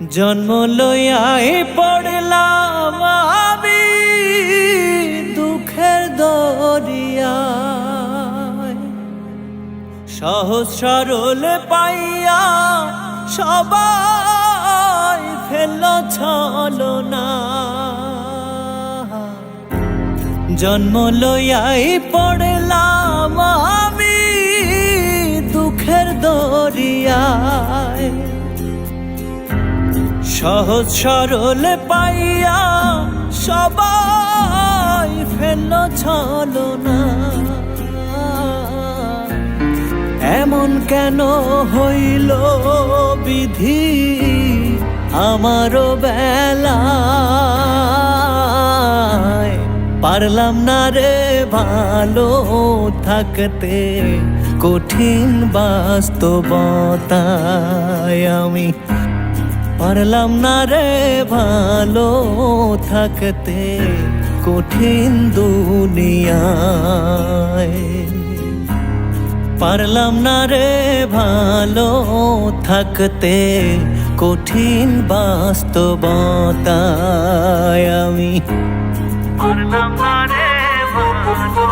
জন্ম লইয়াই পড়লাম আমি দুঃখের দরিয়ায়, সহজ সরল পাইয়া সবাই ফেলল ছলনা। জন্ম লইয়াই পড়লাম আমি দুঃখের দরিয়ায়, সহজ সরল পাইয়া সবাই ফেলল ছলনা। এমন কেন হইল বিধি আমারও বেলায়, পারলাম না রে ভালো থাকতে কঠিন বাস্তবতায়। আমি পারলাম না রে ভালো থাকতে কঠিন দুনিয়ায়, পারলাম না রে ভালো থাকতে কঠিন বাস্তবতায়। আমি পারলাম না রে ভালো